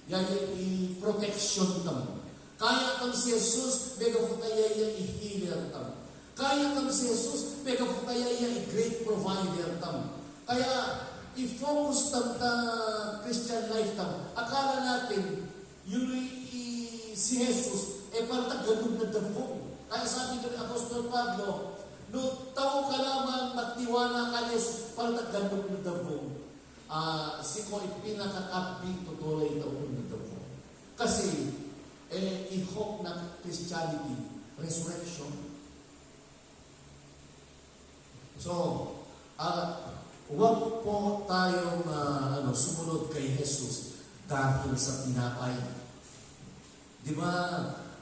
i-protection tam. Kaya tam si Jesus megafuta yaya i-healer tam. Kaya tam si Jesus megafuta yaya i-great provider tam. Kaya i-focus tam ta Christian life tam. Akala natin yun si Jesus parang ganun na dapong. Kaya sabi ko ni Apostol Pablo, no, tao ka lamang magtiwala ka ni Jesus parang ganun na dapong. Si ko ipinakakapi tutuloy ito na dapong. Kasi i-hope ng Christianity, resurrection. So, huwag po tayong sumunod kay Jesus dahil sa pinapay. Di ba,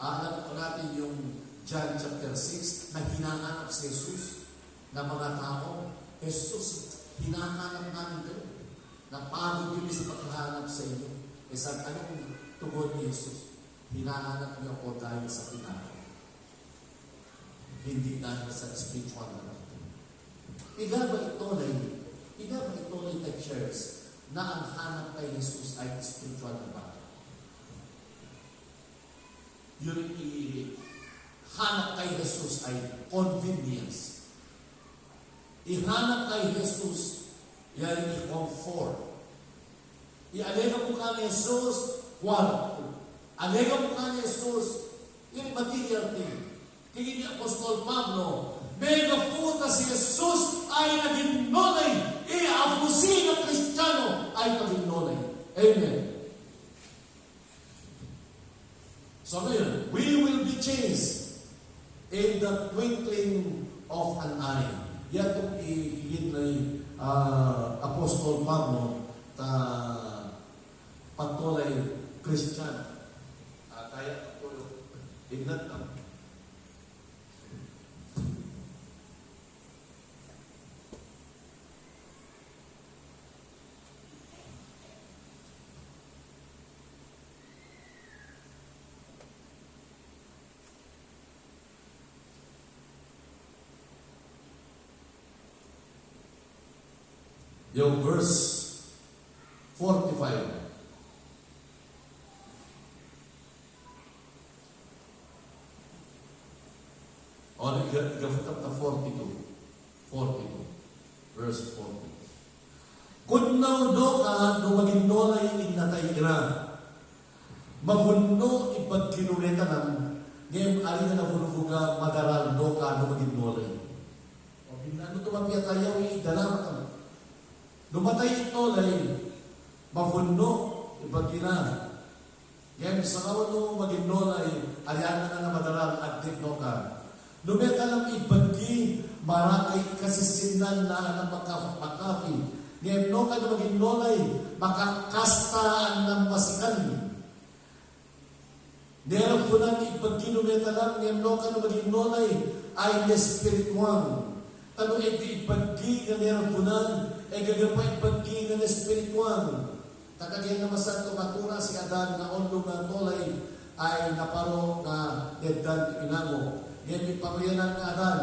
alam po natin yung John chapter 6 na hinahanap si Jesus na mga tao. Jesus, hinahanap namin doon. Napagod kami sa paghahanap sa inyo. Sabi, anong tugon ni Jesus? Hinahanap niyo ako dahil sa pinapay. Hindi dahil sa spiritual na natin. Iga ba ito na church na ang hanap kay Jesus ay spiritual na bagay? Yung hanap kay Jesus ay convenience. Ihanap kay Jesus, yan i-comfort. I-alega mo ka ni Jesus, kwarto. Alega mo ka ni Jesus, yung material thing. Kaya ni Apostol Pablo, megaputa si Jesus ay naging nolay. Iapusin ng Kristiyano ay naging nolay. Amen. So ngayon, we will be changed in the twinkling of an eye. Yan itong higit na Apostol Pablo pagtulay Christian. Kaya ito, ignat na. Yung verse 45. O, gafit up na 42. 42. Verse 42. Kung naudo ka, lumagin nolay ignatay ira. Magundo ipagkinuleta ng ngayon ari na nabunubuga madaral do ka lumagin nolay. O, binano tumapya tayo, idalamat ka. Lumatay ito lay magundo ipagkina. Ngayon sa kawan maging nolay, ariyan na madaral at dito ka. Lumeta lang ibagi, marakay kasisinan na makapi. Ngayon no ka na maging nolay, makakastaan ng masikan. Ngayon po namin ibagi lumeta lang, ngayon no ka na maging nolay, ay espiritual. Tanong ibagi na ngayon po namin, ay gagapay ibagi na espiritual. Kakagyan naman sa tumakuna si Adan na ondo nga tolay ay naparo nga dedan inamo. Yan iparuyanan nga Adan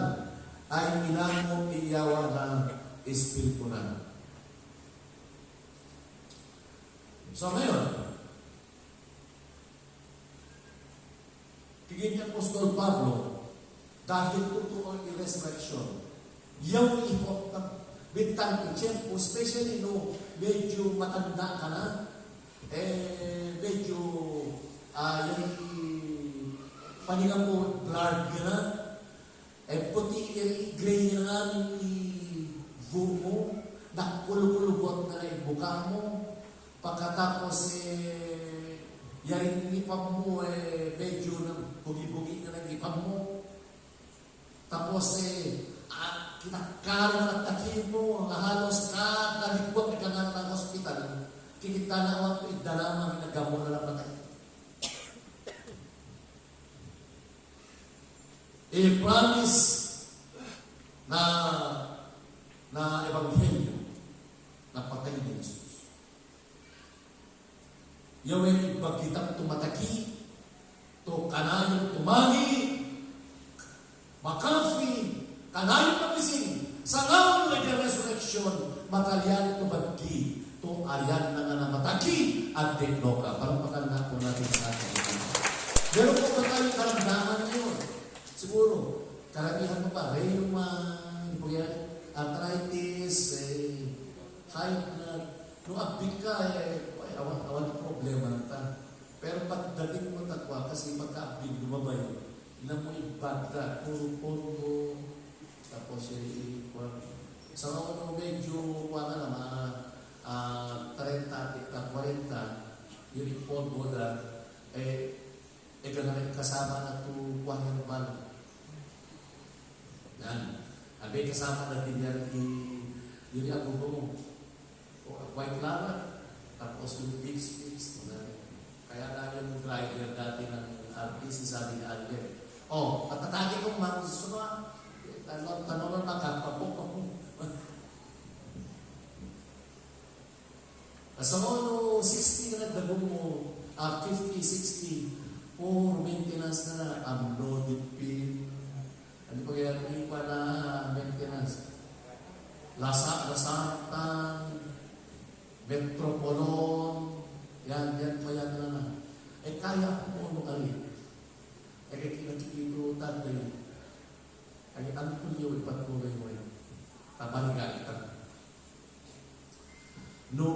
ay inamo iyawa na espiritu na. So ngayon, tigin niya Apostol Pablo, dahil totoo ang resurrection, yung ihok na bintang ko, especially no, medyo matanda ka na, medyo yung paninga mo blurred ka na, puti gray na namin i-boom mo, nakulukulugot na na ibuka mo, pagkatapos yaring ipam mo, medyo na bugi-bugi na nag-ipam mo, tapos kinakaro na takin mo, halos nalikwag ka nga ng hospital, kikita na awang idalamang nagamo na lang patay. I-promise na ebanghelyo na patay ni Jesus. Yung ibagitang tumataki, to kanayong tumagi, makafi, kanayong pagising, sa ngayon na resurrection, makalyan tubagi, to ayan na nga namataki, at teknoka. Parumpakan na po natin sa ating ito. Meron po ba tayong karamdaman ngayon? Siguro, karamihan mo pa, rheuma, arthritis, high blood, nung abig ka, awan problema na ta. Pero pagdating mo takwa, kasi pagka-abig, lumabay, ilang mo ibagda, puro-puro, tapos sa mga medyo, wala na, 30, 40, yung ipon na, gano'n kasama na ito, kuwang ban. Yan. Abay kasama natin yan, yun yung abubo mo. White flower, tapos yung fix. Kaya na yung driver dati ng RPC, sabi ni Albert, patatagi kong gusto na, tanong na kapapok ako. Sa mga 60 na nagdagong mo, 50, 60, for maintenance na, unloaded pin, ano pa kaya ipa na maintenance? Lasatan, Metropolon, yan na. Kaya ko mo kali. Kaya kinakikitutan na yun. Kaya ano po niyo ipatuloy mo yun? Tabaligan. No,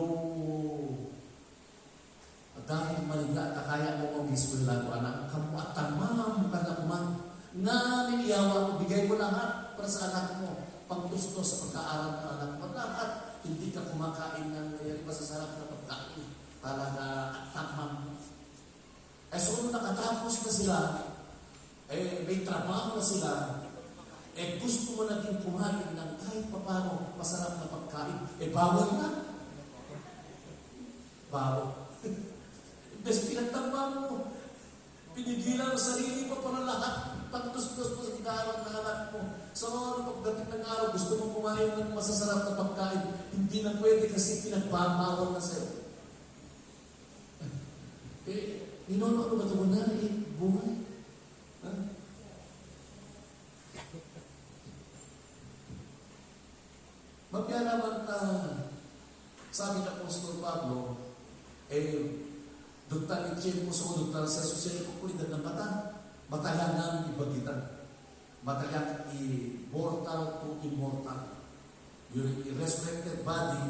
dahil maliga, kaya mo mag-iskwela ko, anak, kamu at tamam ka na kuman. Na niliyawa mo, bigay mo lahat para sa anak mo. Pagtustos sa pagkaaral ng anak mo, lahat. Hindi ka kumakain ng masasarap na pagkain. Talaga at tamam mo. So, nung nakatapos na sila, may trabaho na sila, gusto mo na din kumain ng kahit papano masarap na pagkain, bawal na. Bawal. Dahil pinagtambang mo, pinigilan ang sarili mo para lahat, pagtustos mo sa pagkain ng anak mo. So, pagdating ng araw, gusto mo kumain ng masasarap na pagkain, hindi na pwede kasi pinagbabawal na sa'yo. Ninono ba ito mo na? Buhay? Magkaya naman sabi ng Apostol Pablo, Dugtan itchen mo sa dugtan sa sosial kukulidad ng mata. Matayan namin ibagitan. Matayan immortal to immortal. Yung resurrected body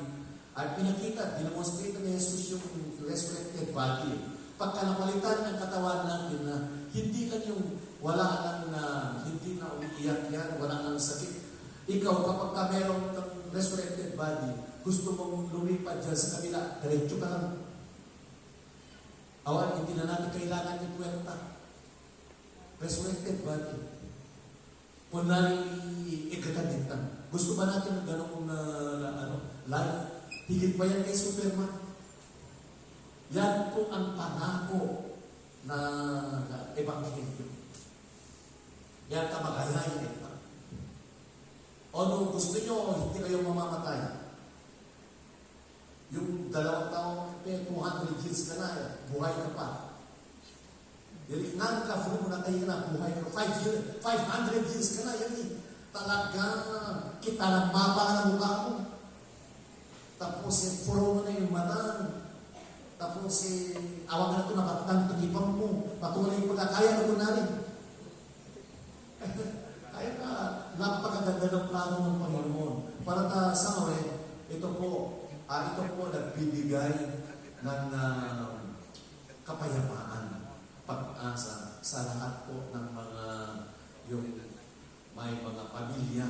ay pinakita, dinemonstrate ni Jesus yung resurrected body. Pagkalapalitan ng katawan natin na hindi lang yung wala lang na hindi na umiiyak yan, wala lang sakit. Ikaw, kapag ka meron ng resurrected body, gusto mong lumipad dyan sa kabila, diretso ka lang. Awan, hindi na natin kailangan yung kwenta. Resurrected body. Kung ikataditan. Gusto ba natin ng gano'ng life? Higit pa yan kay Superman. Yan po ang pangako na ebanghelyo. Yan kamagayan ito. O gusto nyo, hindi kayo mamamatay. Yung 2 taong may 200 years ka na, buhay ka pa. Dili nang ka mo na tayo na, buhay ka. 500 years ka na, yan eh. Talaga, kita ng mapa ng mukha mo. Tapos, puro mo na yung mata. Tapos, awag na ito na batang tugipang mo. Patuloy yung pagkakaya na ito namin. Kaya ka, napakaganda ng plano ng Panginoon. Para sa amin, ito po nagbibigay ng kapayapaan, pag-asa sa lahat po ng mga yung may mga pamilya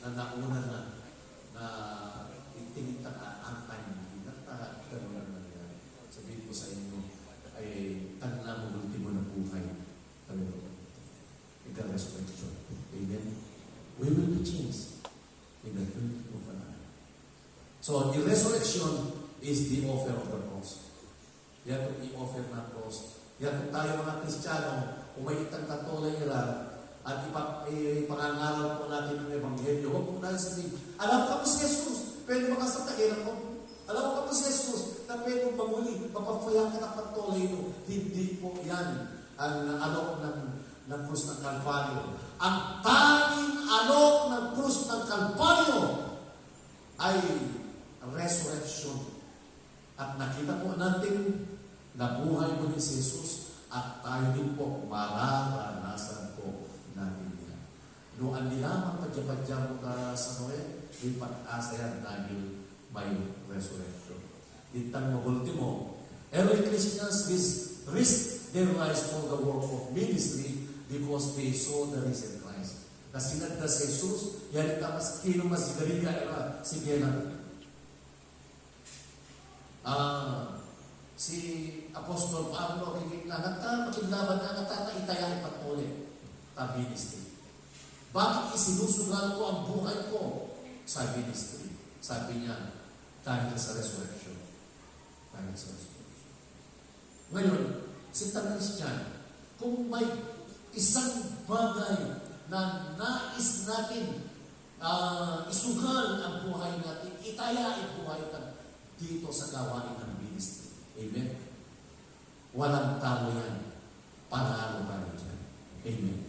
na nauna na itingin ang time na gano'n na nangyari. Sabihin ko sa inyo, ay tanla mo ultimo na buhay. In the resurrection. Amen? We will be changed in the blink of an eye. So, the resurrection is the offer of the cross. Yan kung i-offer na cross. Yan kung tayo mga Kristiyano, umayitang katulay nila, at ipangangaral po natin ng Ebanghelyo, huwag po natin sabihin, alam ka po si Jesus, pwede makasatakin ako. Alam ka po si Jesus, na pwede pamuli, mapapayak ka ng patuloy mo. Hindi po yan ang alok ng krus ng Kalbaryo. Ang tanging alok ng krus ng Kalbaryo ay resurrection. At nakita po natin na buhay mo ni si Jesus at tayo din po mararanasan po natin yan. Noon nilamang padya-padya mo ka sa Noe, may pag-asa yan dahil may resurrection. Ditang ultimo, early Christians risked their lives for the work of ministry because they saw the risen Christ. Nasinad na si Jesus, yan ita mas kino mas garika era si Bienan. Si Apostol Pablo, makiklaban na itaya ipatuloy ta ministry. Bakit isinusugal ko ang buhay ko sa ministry? Sabi niya, dahil sa resurrection. Dahil sa resurrection. Ngayon, si Christian, kung may isang bagay na nais natin isugal ang buhay natin, itaya ang buhay natin dito sa gawain ng ministry. Amen? Walang talo yan. Panalo tayo dyan. Amen?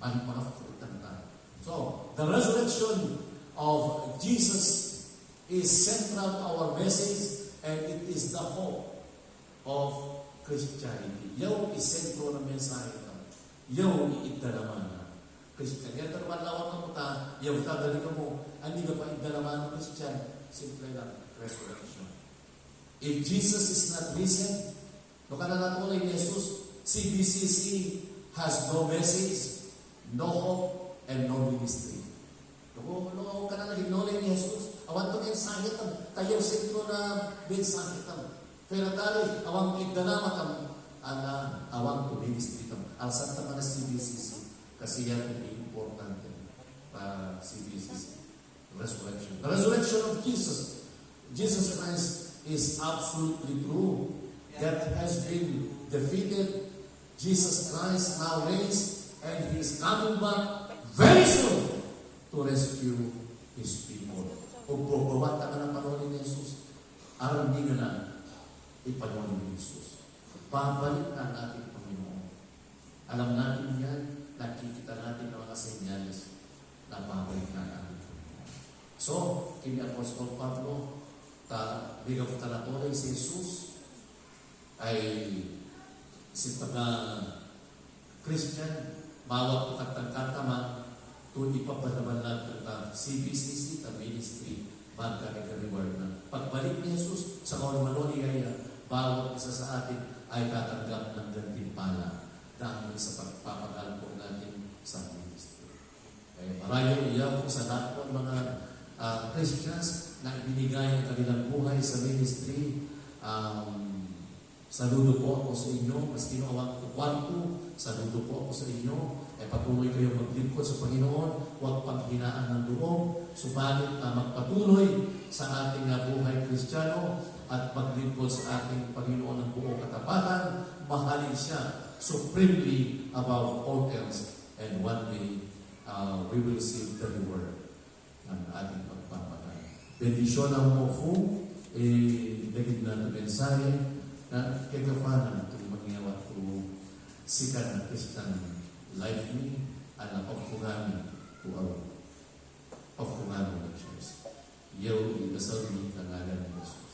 Mga kapitan tayo. So, the resurrection of Jesus is central to our message and it is the hope of Christianity. Yaw isentro ng mensahe ito. Yaw iidalaman na Christian. Yan ito naman lawak ka mo ta, yaw tadali ka mo, hindi ka pa iidalaman ng Christian. Simple lang, resurrection. If Jesus is not risen, no ka na natuloy ni Jesus, CBCC has no message, no hope, and no ministry. No ka na nag-ignore ni Jesus, awan to mensahe tam, tayo sentro na mensahe tam. Pero dali, awang idanamat tam, awang to ministry tam. Alsan tam na CBCC, kasi yan ang importante para CBCC. Resurrection. The resurrection of Jesus Christ is absolutely true. Death has been defeated. Jesus Christ now reigns and He is coming back very soon to rescue His people. Kung bubawat ka ng panahon ni Jesus, aram di na ipanahon ni Jesus. Babalik na natin Panginoon. Alam natin yan, nakikita natin ng mga senyales na babalik na natin. So, kini Apostol Pablo, bigaw talatory si Jesus ay si Christian, bawat katang-katama to ipapadaman natin ta CBCC, ta ministry, magkakagariward na. Pagbalik ni Jesus sa kaulamanoni kaya, bawat isa sa atin ay tatanggap ng gantimpala dahil sa pagpapagal po natin sa ministry. Kaya marayo iyaw po sa lahat po mga Christians na ibinigay ang kanilang buhay sa ministry. Saludo po ako sa inyo. Maski awang ko kwarto, saludo po ako sa inyo. Patuloy kayong maglingkod sa Panginoon. Huwag paghinaan ng loob. Subalit na magpatuloy sa ating buhay Kristiyano at maglingkod sa ating Panginoon ng buong katapatan. Mahalin siya supremely above all else. And one day, we will see the reward ng ating pagpapatay. Bendisyon ang mo po, naging din na mensahe na kagafanan itong mangyawat ko sikat na Christian life ni anak pagkungami tuaw pagkungami ng Diyos. Yaw, itasal ni tangalan ng Diyos.